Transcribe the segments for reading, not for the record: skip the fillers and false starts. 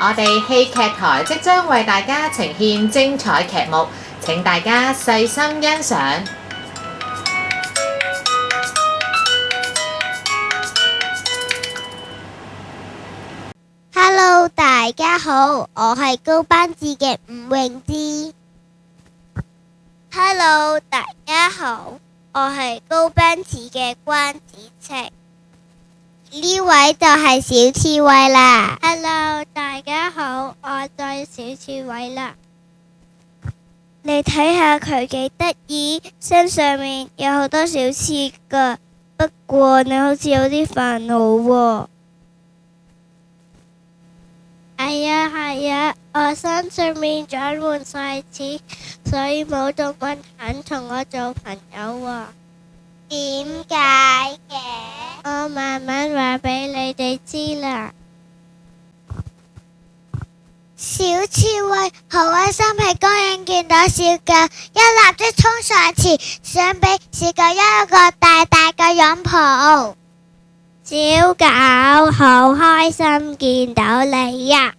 我哋戲劇台即將為大家呈現精彩劇目，請大家細心欣賞。Hello， 大家好，我係高班子嘅吳詠芝。Hello， 大家好，我係高班子嘅關子晴。呢位就係小刺蝟啦。Hello， 大家好，我就係小刺蝟啦。你睇下佢幾得意，身上面有好多小刺㗎。不過你好似有啲煩惱喎。係啊，我身上面長滿晒刺，所以冇動物肯同我做朋友喎。點解嘅？我慢慢話俾你哋知啦。小刺蝟好開心喺公園見到小狗，一立即衝上前，想俾小狗一個大大嘅擁抱。小狗好開心見到你呀！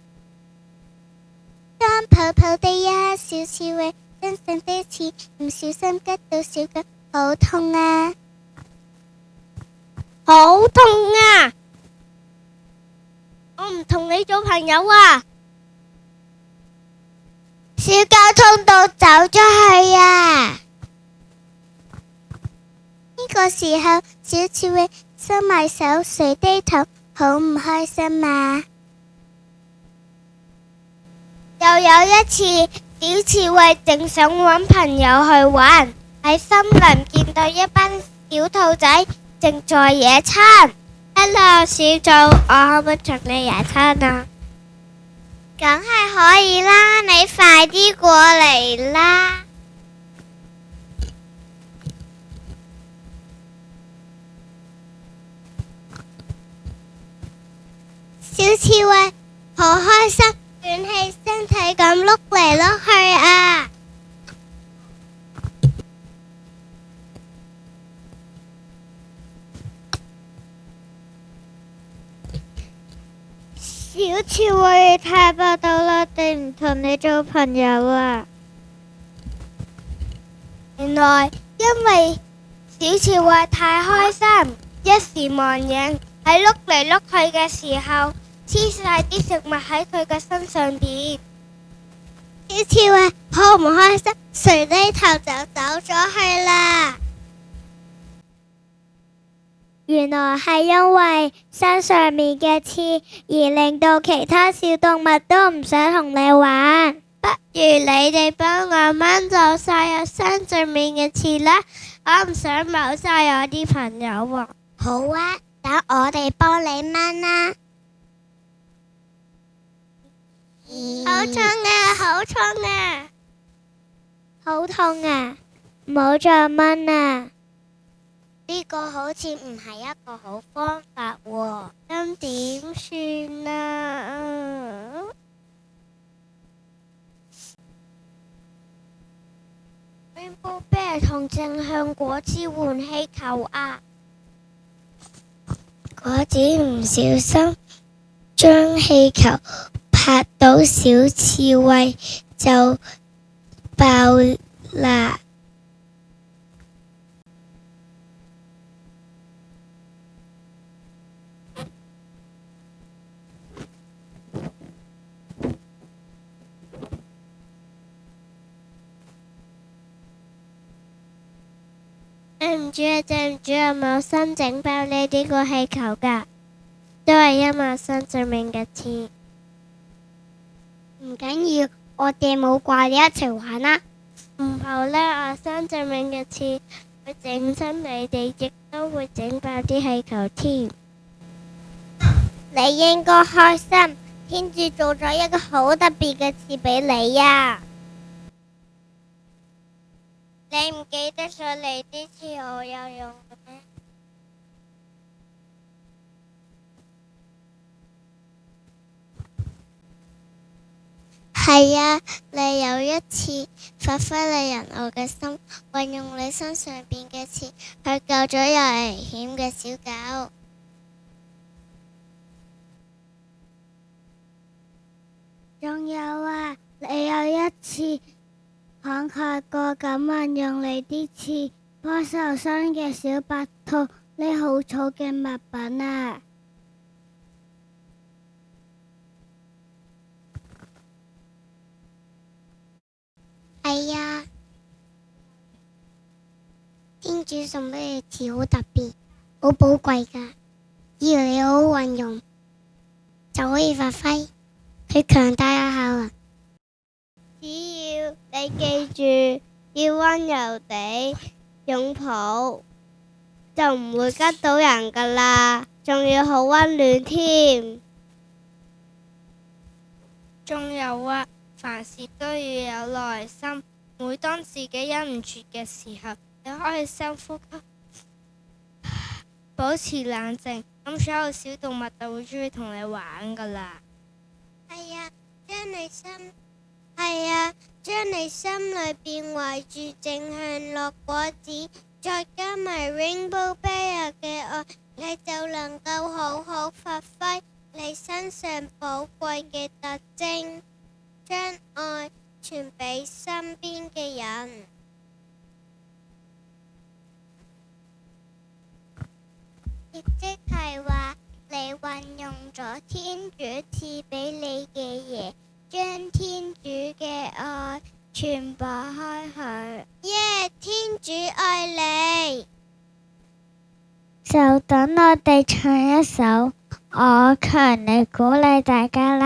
當抱抱地呀，小刺蝟身上的刺唔小心吉到小狗，好痛啊！好痛啊！我唔同你做朋友啊！小狗痛到走咗去啊！呢個時候，小刺蝟收埋手，垂低頭，好唔開心啊！又有一次，小刺蝟正想搵朋友去玩，喺森林見到一班小兔仔正在野餐。Hello， 小兔，我可唔可以同你野餐啊？梗係可以啦，你快啲過嚟啦！小刺蝟好開心，捲起身體咁碌嚟碌去啊！小刺蝟太霸道啦，定唔同你做朋友啊？原來因為小刺蝟太開心，一時忘形，喺碌嚟碌去嘅時候，黐晒啲食物喺佢嘅身上邊。小刺蝟好唔開心，垂低頭就走咗去啦。原來係因為身上面嘅刺而令到其他小動物都唔想同你玩。不如你哋幫我掹走晒我身上面嘅刺啦，我唔想冇晒我啲朋友喎。好啊，等我哋幫你掹啦。好痛啊！好痛啊！好痛啊！唔好再掹啊！呢個好似唔係一個好方法喎，咁點算啊？Rainbow Bear同正向果子換氣球啊！果子唔小心將氣球拍到小刺蝟就爆啦！對唔住啊，冇心整爆你呢個氣球㗎，都係因為我身上面嘅刺。唔緊要，我哋冇掛你一齊玩啦。唔好啦，我身上面嘅刺會整親你哋，亦都會整爆啲氣球添。你應該開心，天主做咗一個好特別嘅刺俾你呀。你唔記得咗你啲刺好有用嘅咩？係啊，你有一次發揮你人愛嘅心，運用你身上邊嘅刺去救咗有危險嘅小狗。仲有啊，你有一次慷慨過咁運用你啲刺幫受傷嘅小白兔呢好草嘅物品啊！係啊，天主送俾你刺好特別，好寶貴噶，只要你好好運用，就可以發揮佢強大嘅效能。只要你記住要溫柔地擁抱，就唔會吉到人噶啦，仲要好溫暖添。仲有啊，凡事都要有耐心。每當自己忍唔住嘅時候，你可以深呼吸，保持冷靜，咁所有小動物就會鍾意同你玩噶啦。係啊，將你心裏邊懷住正向樂果子，再加埋 Rainbow Bear 嘅愛，你就能夠好好發揮你身上寶貴嘅特徵，將愛傳俾身邊嘅人。亦即係話，你運用咗天主賜俾你嘅嘢，將天主嘅愛傳播開去。耶！天主愛你。就等我哋唱一首，我強烈鼓勵大家啦。